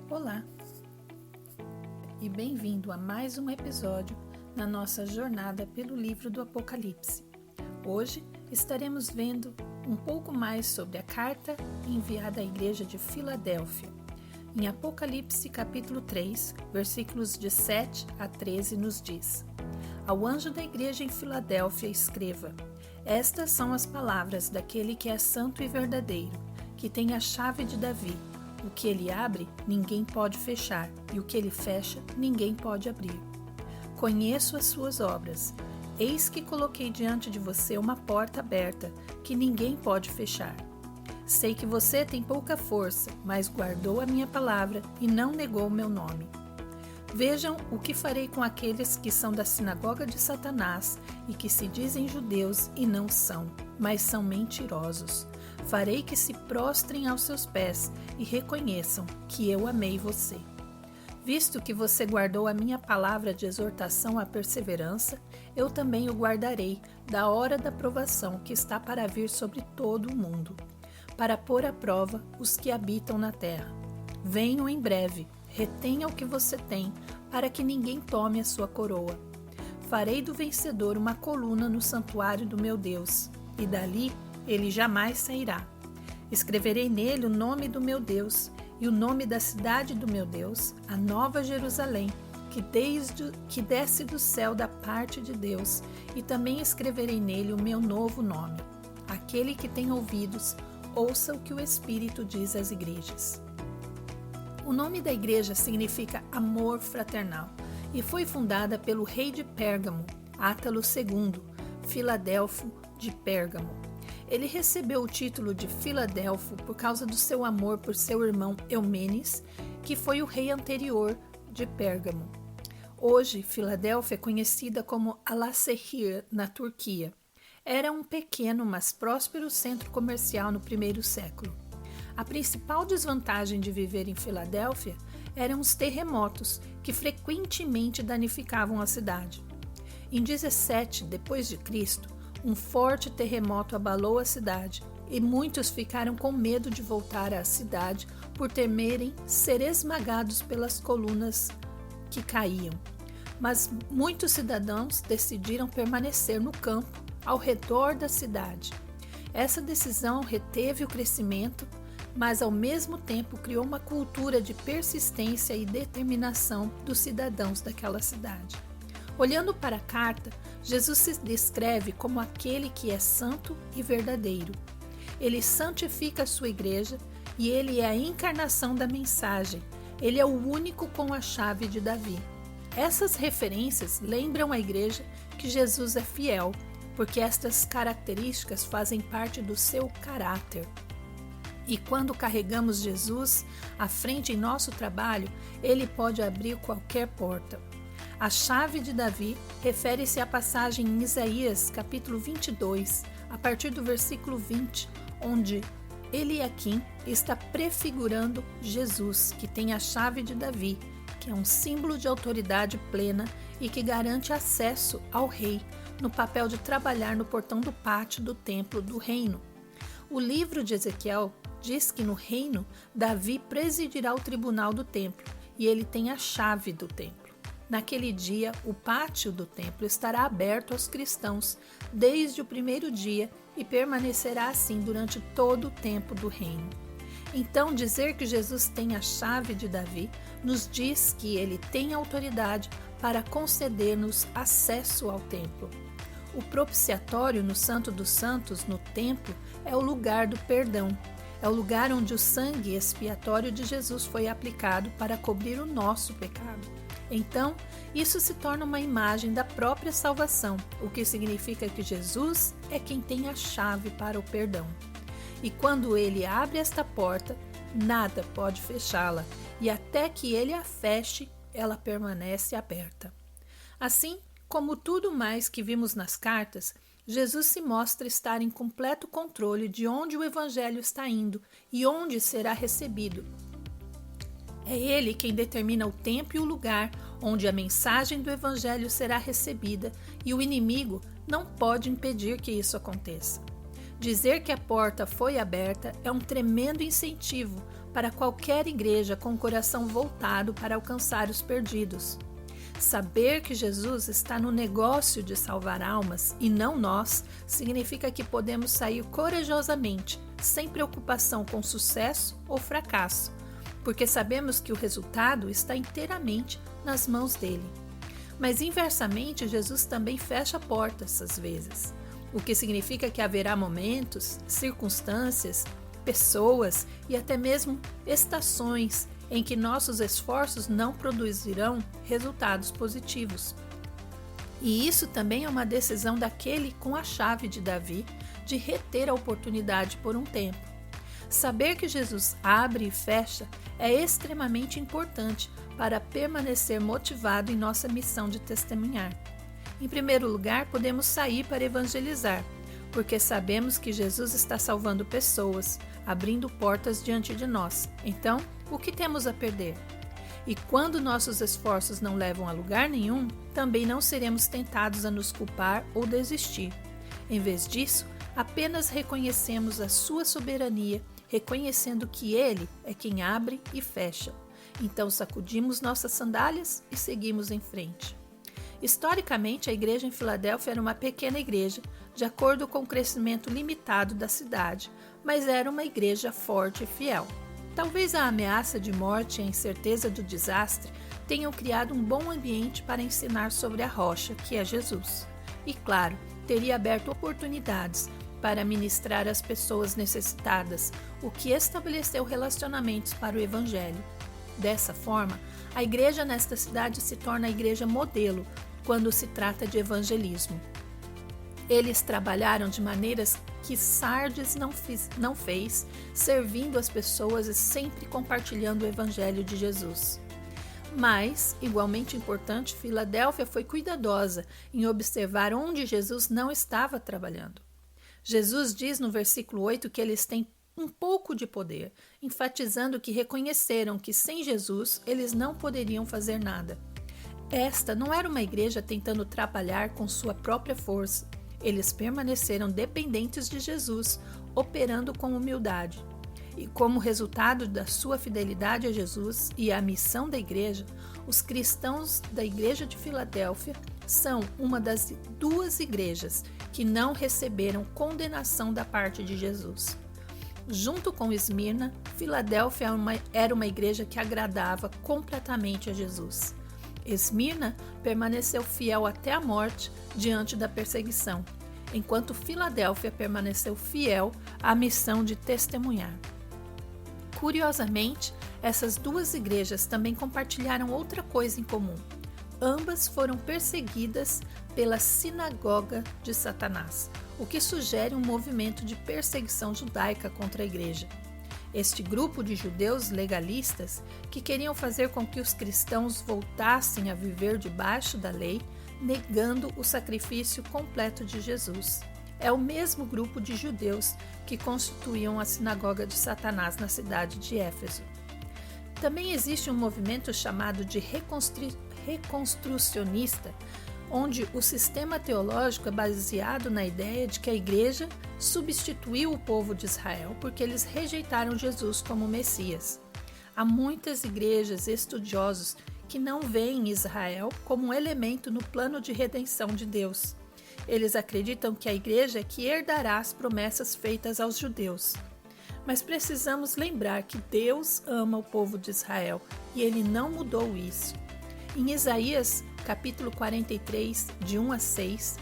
Olá e bem-vindo a mais um episódio na nossa jornada pelo livro do Apocalipse. Hoje estaremos vendo um pouco mais sobre a carta enviada à igreja de Filadélfia. Em Apocalipse capítulo 3, versículos de 7 a 13 nos diz: Ao anjo da igreja em Filadélfia escreva: Estas são as palavras daquele que é santo e verdadeiro, que tem a chave de Davi. O que ele abre, ninguém pode fechar, e o que ele fecha, ninguém pode abrir. Conheço as suas obras. Eis que coloquei diante de você uma porta aberta, que ninguém pode fechar. Sei que você tem pouca força, mas guardou a minha palavra e não negou o meu nome. Vejam o que farei com aqueles que são da sinagoga de Satanás e que se dizem judeus e não são, mas são mentirosos. Farei que se prostrem aos seus pés e reconheçam que eu amei você. Visto que você guardou a minha palavra de exortação à perseverança, eu também o guardarei da hora da provação que está para vir sobre todo o mundo, para pôr à prova os que habitam na terra. Venho em breve, retenha o que você tem, para que ninguém tome a sua coroa. Farei do vencedor uma coluna no santuário do meu Deus, e dali ele jamais sairá. Escreverei nele o nome do meu Deus e o nome da cidade do meu Deus, a Nova Jerusalém, que desce do céu da parte de Deus, e também escreverei nele o meu novo nome. Aquele que tem ouvidos, ouça o que o Espírito diz às igrejas. O nome da igreja significa amor fraternal e foi fundada pelo rei de Pérgamo, Átalo II, Filadelfo de Pérgamo. Ele recebeu o título de Filadelfo por causa do seu amor por seu irmão Eumenes, que foi o rei anterior de Pérgamo. Hoje, Filadélfia é conhecida como Alaşehir, na Turquia. Era um pequeno, mas próspero centro comercial no primeiro século. A principal desvantagem de viver em Filadélfia eram os terremotos, que frequentemente danificavam a cidade. Em 17 d.C., um forte terremoto abalou a cidade e muitos ficaram com medo de voltar à cidade por temerem ser esmagados pelas colunas que caíam. Mas muitos cidadãos decidiram permanecer no campo ao redor da cidade. Essa decisão reteve o crescimento, mas ao mesmo tempo criou uma cultura de persistência e determinação dos cidadãos daquela cidade. Olhando para a carta, Jesus se descreve como aquele que é santo e verdadeiro. Ele santifica a sua igreja e ele é a encarnação da mensagem. Ele é o único com a chave de Davi. Essas referências lembram à igreja que Jesus é fiel, porque estas características fazem parte do seu caráter. E quando carregamos Jesus à frente em nosso trabalho, ele pode abrir qualquer porta. A chave de Davi refere-se à passagem em Isaías, capítulo 22, a partir do versículo 20, onde Eliaquim está prefigurando Jesus, que tem a chave de Davi, que é um símbolo de autoridade plena e que garante acesso ao rei no papel de trabalhar no portão do pátio do templo do reino. O livro de Ezequiel diz que no reino, Davi presidirá o tribunal do templo e ele tem a chave do templo. Naquele dia, o pátio do templo estará aberto aos cristãos desde o primeiro dia e permanecerá assim durante todo o tempo do reino. Então, dizer que Jesus tem a chave de Davi nos diz que ele tem autoridade para conceder-nos acesso ao templo. O propiciatório no Santo dos Santos, no templo, é o lugar do perdão. É o lugar onde o sangue expiatório de Jesus foi aplicado para cobrir o nosso pecado. Então, isso se torna uma imagem da própria salvação, o que significa que Jesus é quem tem a chave para o perdão. E quando ele abre esta porta, nada pode fechá-la, e até que ele a feche, ela permanece aberta. Assim, como tudo mais que vimos nas cartas, Jesus se mostra estar em completo controle de onde o Evangelho está indo e onde será recebido. É Ele quem determina o tempo e o lugar onde a mensagem do Evangelho será recebida e o inimigo não pode impedir que isso aconteça. Dizer que a porta foi aberta é um tremendo incentivo para qualquer igreja com o coração voltado para alcançar os perdidos. Saber que Jesus está no negócio de salvar almas e não nós, significa que podemos sair corajosamente, sem preocupação com sucesso ou fracasso, porque sabemos que o resultado está inteiramente nas mãos dele. Mas inversamente, Jesus também fecha portas às vezes, o que significa que haverá momentos, circunstâncias, pessoas e até mesmo estações em que nossos esforços não produzirão resultados positivos. E isso também é uma decisão daquele com a chave de Davi de reter a oportunidade por um tempo. Saber que Jesus abre e fecha é extremamente importante para permanecer motivado em nossa missão de testemunhar. Em primeiro lugar, podemos sair para evangelizar, porque sabemos que Jesus está salvando pessoas, abrindo portas diante de nós. Então, o que temos a perder? E quando nossos esforços não levam a lugar nenhum, também não seremos tentados a nos culpar ou desistir. Em vez disso, apenas reconhecemos a sua soberania, reconhecendo que Ele é quem abre e fecha. Então sacudimos nossas sandálias e seguimos em frente. Historicamente, a igreja em Filadélfia era uma pequena igreja, de acordo com o crescimento limitado da cidade, mas era uma igreja forte e fiel. Talvez a ameaça de morte e a incerteza do desastre tenham criado um bom ambiente para ensinar sobre a rocha, que é Jesus. E claro, teria aberto oportunidades para ministrar às pessoas necessitadas, o que estabeleceu relacionamentos para o Evangelho. Dessa forma, a igreja nesta cidade se torna a igreja modelo quando se trata de evangelismo. Eles trabalharam de maneiras que Sardes não fez, servindo as pessoas e sempre compartilhando o Evangelho de Jesus. Mas, igualmente importante, Filadélfia foi cuidadosa em observar onde Jesus não estava trabalhando. Jesus diz no versículo 8 que eles têm um pouco de poder, enfatizando que reconheceram que sem Jesus eles não poderiam fazer nada. Esta não era uma igreja tentando trabalhar com sua própria força. Eles permaneceram dependentes de Jesus, operando com humildade. E como resultado da sua fidelidade a Jesus e à missão da igreja, os cristãos da igreja de Filadélfia são uma das 2 igrejas que não receberam condenação da parte de Jesus. Junto com Esmirna, Filadélfia era uma igreja que agradava completamente a Jesus. Esmirna permaneceu fiel até a morte diante da perseguição, enquanto Filadélfia permaneceu fiel à missão de testemunhar. Curiosamente, essas 2 igrejas também compartilharam outra coisa em comum. Ambas foram perseguidas pela sinagoga de Satanás, o que sugere um movimento de perseguição judaica contra a igreja. Este grupo de judeus legalistas, que queriam fazer com que os cristãos voltassem a viver debaixo da lei, negando o sacrifício completo de Jesus. É o mesmo grupo de judeus que constituíam a sinagoga de Satanás na cidade de Éfeso. Também existe um movimento chamado de reconstrucionista, onde o sistema teológico é baseado na ideia de que a igreja substituiu o povo de Israel porque eles rejeitaram Jesus como Messias. Há muitas igrejas e estudiosos que não veem Israel como um elemento no plano de redenção de Deus. Eles acreditam que a igreja é que herdará as promessas feitas aos judeus. Mas precisamos lembrar que Deus ama o povo de Israel e ele não mudou isso. Em Isaías, capítulo 43, de 1 a 6,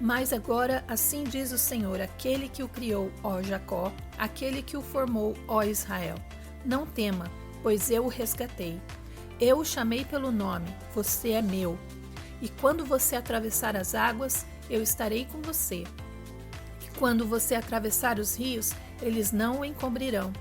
mas agora assim diz o Senhor, aquele que o criou, ó Jacó, aquele que o formou, ó Israel. Não tema, pois eu o resgatei. Eu o chamei pelo nome, você é meu. E quando você atravessar as águas, eu estarei com você. E quando você atravessar os rios, eles não o encobrirão.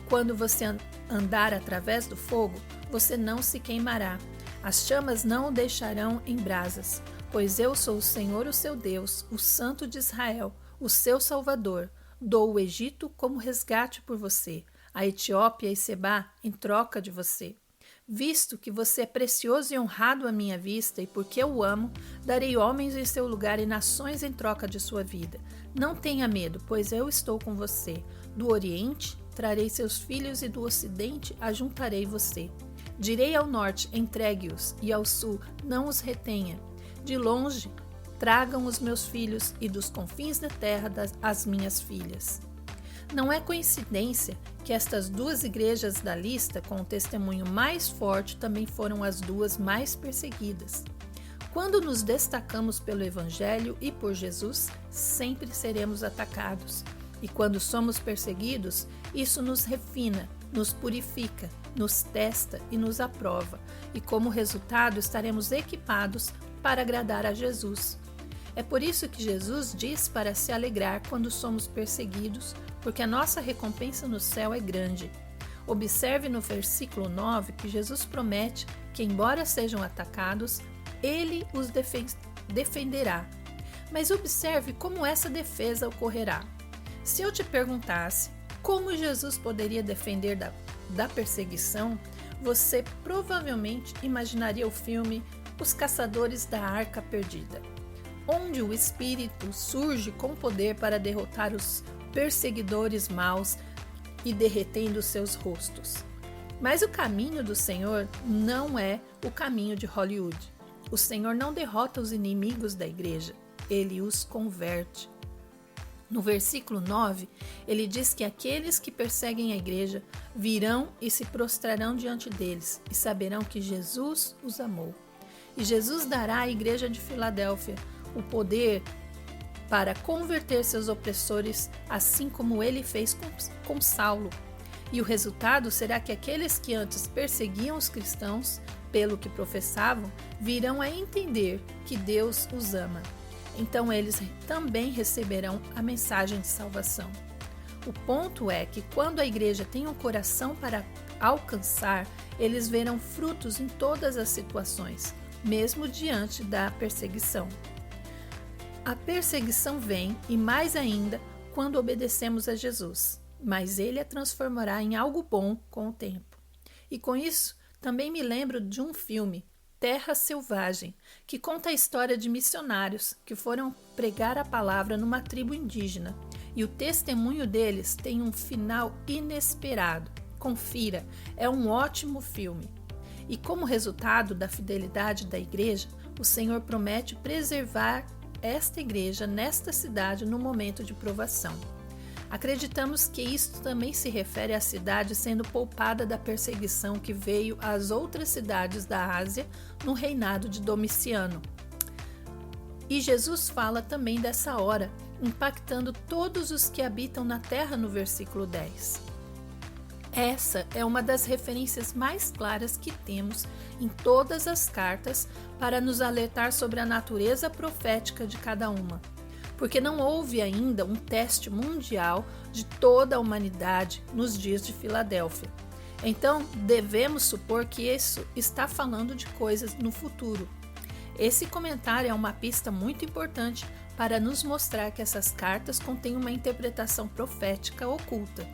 Quando você andar através do fogo, você não se queimará. As chamas não o deixarão em brasas, pois eu sou o Senhor, o seu Deus, o Santo de Israel, o seu Salvador. Dou o Egito como resgate por você, a Etiópia e Sebá em troca de você. Visto que você é precioso e honrado à minha vista, e porque eu o amo, darei homens em seu lugar e nações em troca de sua vida. Não tenha medo, pois eu estou com você. Do Oriente trarei seus filhos, e do ocidente ajuntarei você. Direi ao norte, entregue-os, e ao sul, não os retenha. De longe, tragam os meus filhos, e dos confins da terra as minhas filhas. Não é coincidência que estas duas igrejas da lista, com o testemunho mais forte, também foram as duas mais perseguidas. Quando nos destacamos pelo Evangelho e por Jesus, sempre seremos atacados. E quando somos perseguidos, isso nos refina, nos purifica, nos testa e nos aprova. E como resultado, estaremos equipados para agradar a Jesus. É por isso que Jesus diz para se alegrar quando somos perseguidos, porque a nossa recompensa no céu é grande. Observe no versículo 9 que Jesus promete que, embora sejam atacados, Ele os defenderá. Mas observe como essa defesa ocorrerá. Se eu te perguntasse como Jesus poderia defender da perseguição, você provavelmente imaginaria o filme Os Caçadores da Arca Perdida, onde o Espírito surge com poder para derrotar os perseguidores maus e derretendo seus rostos. Mas o caminho do Senhor não é o caminho de Hollywood. O Senhor não derrota os inimigos da igreja, Ele os converte. No versículo 9, ele diz que aqueles que perseguem a igreja virão e se prostrarão diante deles e saberão que Jesus os amou. E Jesus dará à igreja de Filadélfia o poder para converter seus opressores, assim como ele fez com Saulo. E o resultado será que aqueles que antes perseguiam os cristãos, pelo que professavam, virão a entender que Deus os ama. Então eles também receberão a mensagem de salvação. O ponto é que quando a igreja tem um coração para alcançar, eles verão frutos em todas as situações, mesmo diante da perseguição. A perseguição vem, e mais ainda, quando obedecemos a Jesus, mas Ele a transformará em algo bom com o tempo. E com isso, também me lembro de um filme, Terra Selvagem, que conta a história de missionários que foram pregar a palavra numa tribo indígena, e o testemunho deles tem um final inesperado. Confira, é um ótimo filme. E como resultado da fidelidade da igreja, o Senhor promete preservar esta igreja nesta cidade no momento de provação. Acreditamos que isto também se refere à cidade sendo poupada da perseguição que veio às outras cidades da Ásia no reinado de Domiciano. E Jesus fala também dessa hora, impactando todos os que habitam na terra no versículo 10. Essa é uma das referências mais claras que temos em todas as cartas para nos alertar sobre a natureza profética de cada uma, porque não houve ainda um teste mundial de toda a humanidade nos dias de Filadélfia. Então, devemos supor que isso está falando de coisas no futuro. Esse comentário é uma pista muito importante para nos mostrar que essas cartas contêm uma interpretação profética oculta.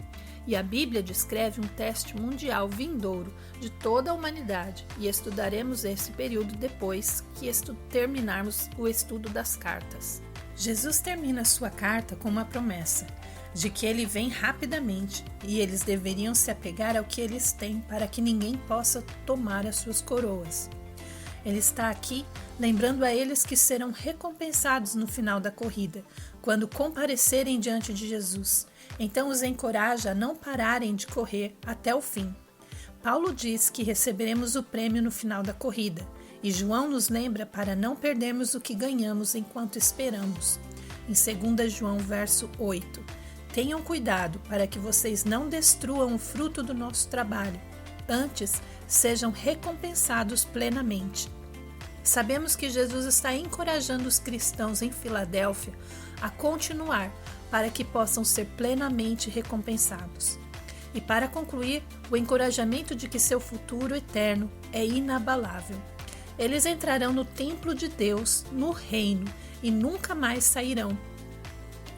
E a Bíblia descreve um teste mundial vindouro de toda a humanidade, e estudaremos esse período depois que terminarmos o estudo das cartas. Jesus termina sua carta com uma promessa de que ele vem rapidamente e eles deveriam se apegar ao que eles têm para que ninguém possa tomar as suas coroas. Ele está aqui lembrando a eles que serão recompensados no final da corrida, quando comparecerem diante de Jesus. Então os encoraja a não pararem de correr até o fim. Paulo diz que receberemos o prêmio no final da corrida, e João nos lembra para não perdermos o que ganhamos enquanto esperamos. Em 2 João, verso 8, tenham cuidado para que vocês não destruam o fruto do nosso trabalho, antes sejam recompensados plenamente. Sabemos que Jesus está encorajando os cristãos em Filadélfia a continuar para que possam ser plenamente recompensados. E para concluir, o encorajamento de que seu futuro eterno é inabalável. Eles entrarão no templo de Deus, no reino, e nunca mais sairão.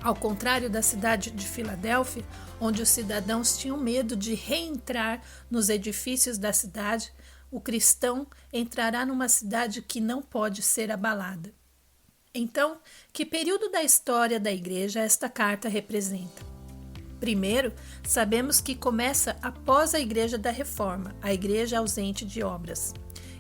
Ao contrário da cidade de Filadélfia, onde os cidadãos tinham medo de reentrar nos edifícios da cidade, o cristão entrará numa cidade que não pode ser abalada. Então, que período da história da igreja esta carta representa? Primeiro, sabemos que começa após a Igreja da Reforma, a Igreja ausente de obras.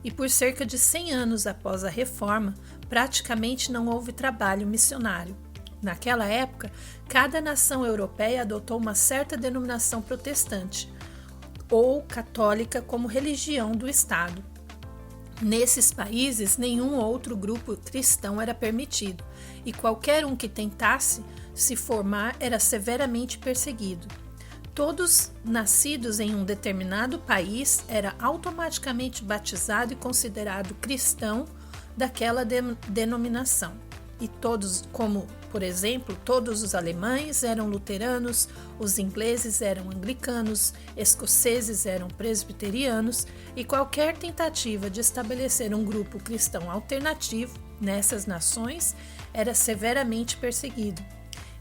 E por cerca de 100 anos após a Reforma, praticamente não houve trabalho missionário. Naquela época, cada nação europeia adotou uma certa denominação protestante ou católica como religião do Estado. Nesses países, nenhum outro grupo cristão era permitido, e qualquer um que tentasse se formar era severamente perseguido. Todos nascidos em um determinado país era automaticamente batizado e considerado cristão daquela denominação. E todos, como por exemplo, todos os alemães eram luteranos, os ingleses eram anglicanos, escoceses eram presbiterianos, e qualquer tentativa de estabelecer um grupo cristão alternativo nessas nações era severamente perseguido.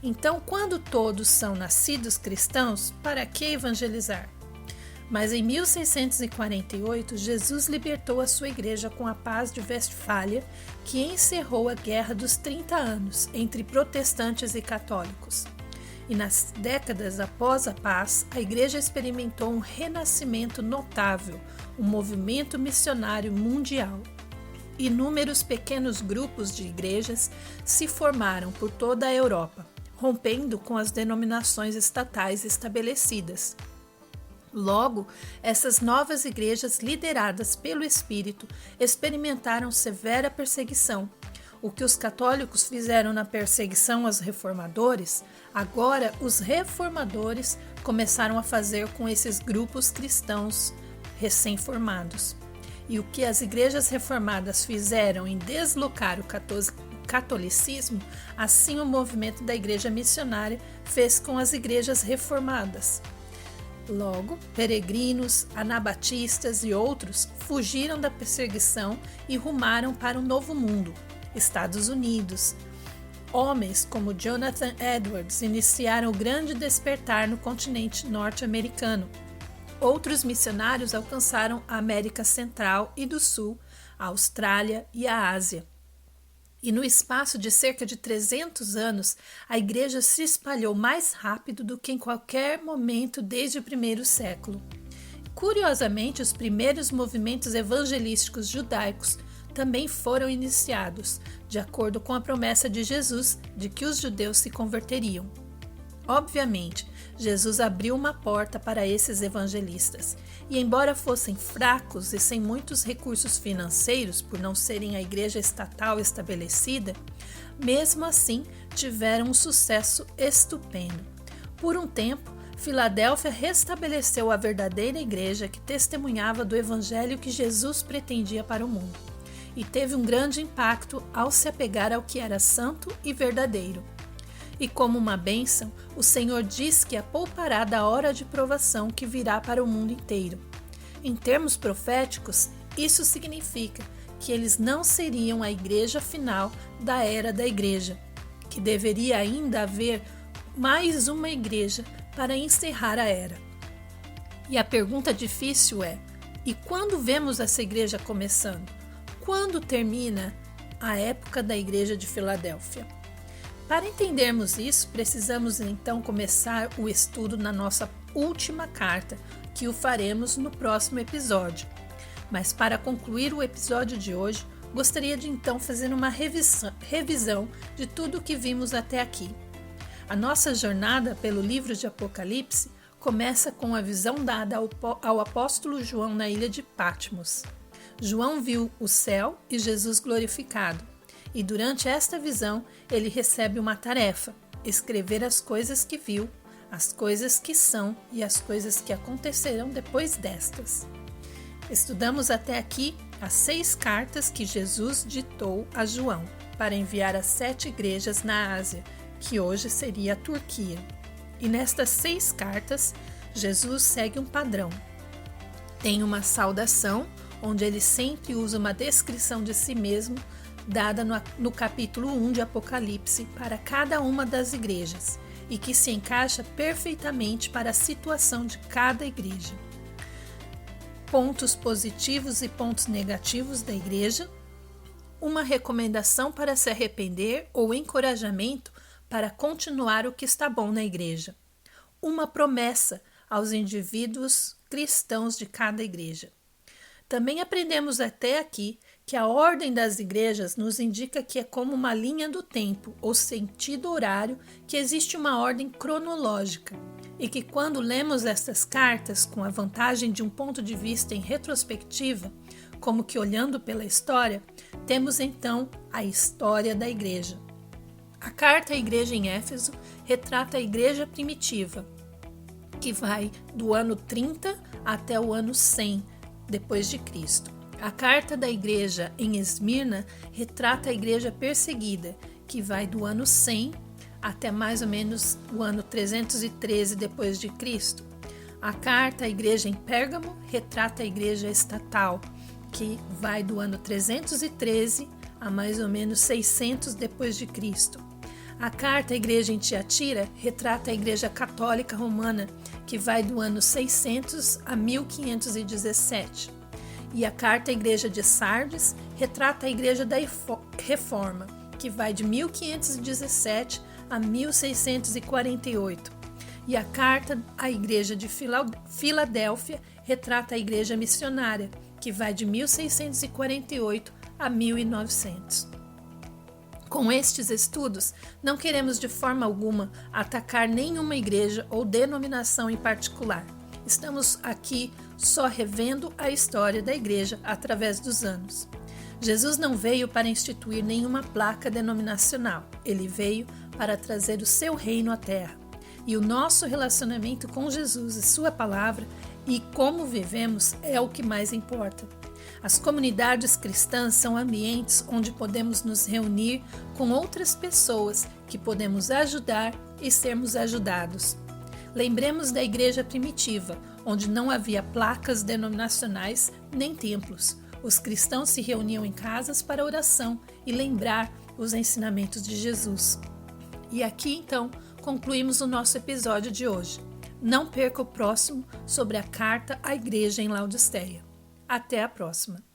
Então, quando todos são nascidos cristãos, para que evangelizar? Mas em 1648, Jesus libertou a sua igreja com a Paz de Westfália, que encerrou a Guerra dos 30 Anos entre protestantes e católicos. E nas décadas após a paz, a igreja experimentou um renascimento notável, um movimento missionário mundial. Inúmeros pequenos grupos de igrejas se formaram por toda a Europa, rompendo com as denominações estatais estabelecidas. Logo, essas novas igrejas lideradas pelo Espírito experimentaram severa perseguição. O que os católicos fizeram na perseguição aos reformadores, agora os reformadores começaram a fazer com esses grupos cristãos recém-formados. E o que as igrejas reformadas fizeram em deslocar o catolicismo, assim o movimento da igreja missionária fez com as igrejas reformadas. Logo, peregrinos, anabatistas e outros fugiram da perseguição e rumaram para um novo mundo, Estados Unidos. Homens como Jonathan Edwards iniciaram o grande despertar no continente norte-americano. Outros missionários alcançaram a América Central e do Sul, a Austrália e a Ásia. E no espaço de cerca de 300 anos, a igreja se espalhou mais rápido do que em qualquer momento desde o primeiro século. Curiosamente, os primeiros movimentos evangelísticos judaicos também foram iniciados, de acordo com a promessa de Jesus de que os judeus se converteriam. Obviamente, Jesus abriu uma porta para esses evangelistas, e embora fossem fracos e sem muitos recursos financeiros por não serem a igreja estatal estabelecida, mesmo assim tiveram um sucesso estupendo. Por um tempo, Filadélfia restabeleceu a verdadeira igreja que testemunhava do evangelho que Jesus pretendia para o mundo, e teve um grande impacto ao se apegar ao que era santo e verdadeiro. E como uma bênção, o Senhor diz que a poupará da hora de provação que virá para o mundo inteiro. Em termos proféticos, isso significa que eles não seriam a igreja final da era da igreja, que deveria ainda haver mais uma igreja para encerrar a era. E a pergunta difícil é: e quando vemos essa igreja começando? Quando termina a época da igreja de Filadélfia? Para entendermos isso, precisamos então começar o estudo na nossa última carta, que o faremos no próximo episódio. Mas para concluir o episódio de hoje, gostaria de então fazer uma revisão de tudo o que vimos até aqui. A nossa jornada pelo livro de Apocalipse começa com a visão dada ao apóstolo João na ilha de Patmos. João viu o céu e Jesus glorificado. E durante esta visão, ele recebe uma tarefa: escrever as coisas que viu, as coisas que são e as coisas que acontecerão depois destas. Estudamos até aqui as 6 cartas que Jesus ditou a João para enviar às 7 igrejas na Ásia, que hoje seria a Turquia. E nestas 6 cartas, Jesus segue um padrão. Tem uma saudação, onde ele sempre usa uma descrição de si mesmo, dada no capítulo 1 de Apocalipse para cada uma das igrejas, e que se encaixa perfeitamente para a situação de cada igreja. Pontos positivos e pontos negativos da igreja, uma recomendação para se arrepender ou encorajamento para continuar o que está bom na igreja, uma promessa aos indivíduos cristãos de cada igreja. Também aprendemos até aqui que a ordem das igrejas nos indica que é como uma linha do tempo ou sentido horário, que existe uma ordem cronológica e que quando lemos estas cartas com a vantagem de um ponto de vista em retrospectiva, como que olhando pela história, temos então a história da igreja. A carta à igreja em Éfeso retrata a igreja primitiva, que vai do ano 30 até o ano 100 depois de Cristo. A carta da igreja em Esmirna retrata a igreja perseguida, que vai do ano 100 até mais ou menos o ano 313 depois de Cristo. A carta à igreja em Pérgamo retrata a igreja estatal, que vai do ano 313 a mais ou menos 600 depois de Cristo. A carta à igreja em Tiatira retrata a igreja católica romana, que vai do ano 600 a 1517. E a carta à igreja de Sardes retrata a igreja da Reforma, que vai de 1517 a 1648. E a carta à igreja de Filadélfia retrata a igreja missionária, que vai de 1648 a 1900. Com estes estudos, não queremos de forma alguma atacar nenhuma igreja ou denominação em particular. Estamos aqui só revendo a história da igreja através dos anos. Jesus não veio para instituir nenhuma placa denominacional. Ele veio para trazer o seu reino à terra. E o nosso relacionamento com Jesus e sua palavra e como vivemos é o que mais importa. As comunidades cristãs são ambientes onde podemos nos reunir com outras pessoas que podemos ajudar e sermos ajudados. Lembremos da igreja primitiva, onde não havia placas denominacionais nem templos. Os cristãos se reuniam em casas para oração e lembrar os ensinamentos de Jesus. E aqui então concluímos o nosso episódio de hoje. Não perca o próximo sobre a carta à igreja em Laodiceia. Até a próxima!